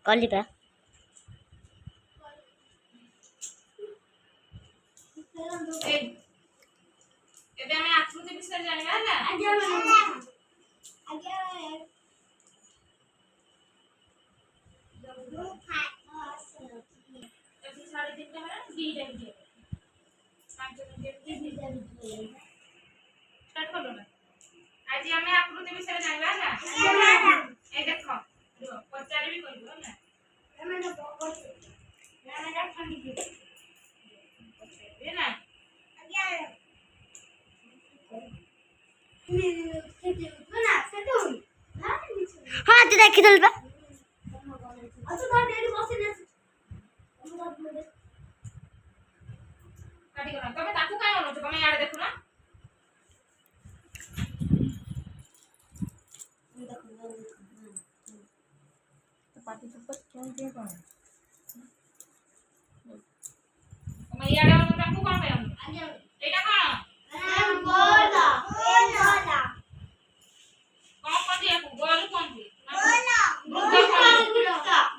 कलिपा ଏବେ ଆମେ ଆକୃତି ବିଷୟରେ ଜାଣିବା ହେଲା। ଆଜ୍ଞା साढ़े 3 टा है 2 टा वीडियो 5 मिनट स्टार्ट करो ना। आज हमें आकृति विषय जानबा ना। ए देखो पचारे भी करबो ना। मैं तो बहुत मैं ठंडी की ये ना हाँ तो देखी तो बा काटी करा तबे ताकू काय होनो तमे याड देखो ना। तो पाटी चुप क्यों के कोन तमे याड होनो ताकू कोन पे होनो एटा कोन बोला कौन कौन दिया को गोल कौन दी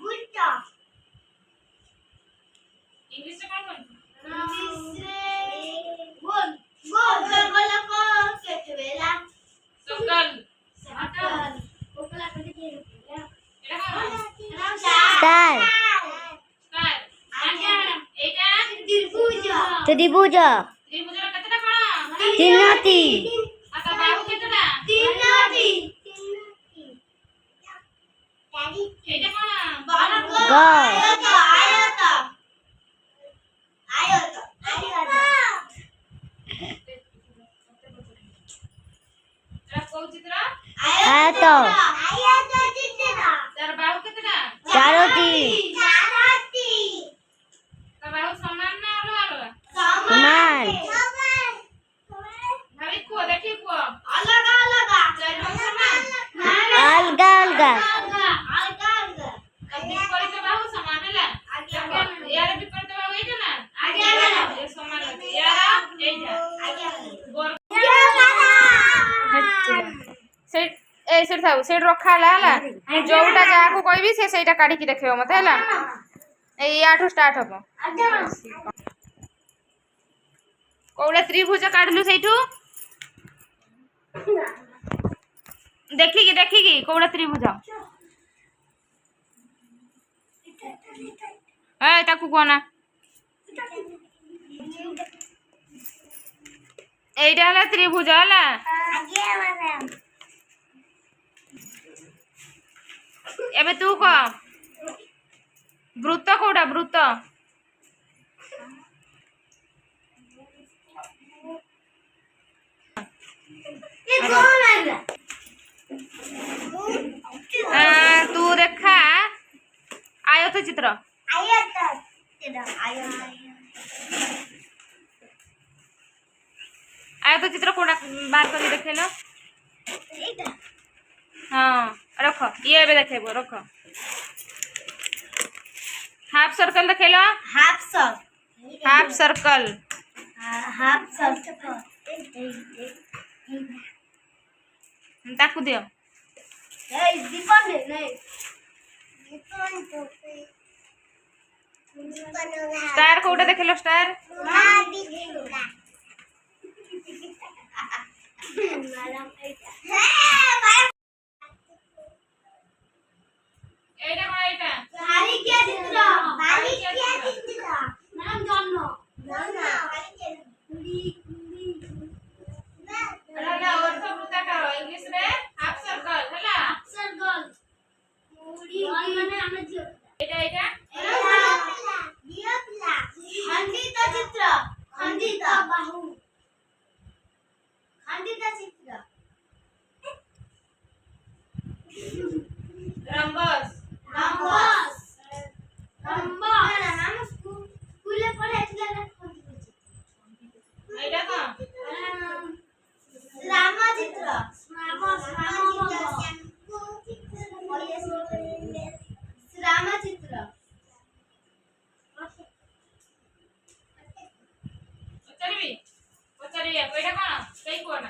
बुट्टा इंग्लिश में कौन कौन सकल स्टार स्टार आगे एटा त्रिभुज त्रिभुज रा कतटा कोन तीनोटी आता बाहु केतटा एटा कोन रा को चित्र आयत तार बाहु केतटा चारोटी ता बाहु समान ना अलग अलग समान भाभी को देखी को अलग चार बाहु समान अलगा अलगा अब विपरीत बाहु समान है यार विपरीत बाहु एटा ना ये समान है यार एटा गोर से थाउ से रखा हला मु जोटा जहा को कहबी से सेटा काढी की देखियो मते हला ए याठू स्टार्ट हबो कोउला त्रिभुज काढलु सेठू देखी की कोउला त्रिभुज ए ताकू कोना एटा हला त्रिभुज हला एबे तू को वृत्त कोडा वृत्त तू देखा आयत चित्र आयत चित्र कोडा बार कर देखेलो हाँ रख ये भी देखेबो रख हाफ सर्कल देखेलो हाफ सर्कल ताकू दियो स्टार कोडा देखेलो स्टार एटा कोन एटा नाम जन्म हला अर्थ वृत्ताकार इंग्लिश रे हाफ सर्कल हला एटा କରିବାକୁ ଏଇଟା କଣ? ସେଇ କୁହଟା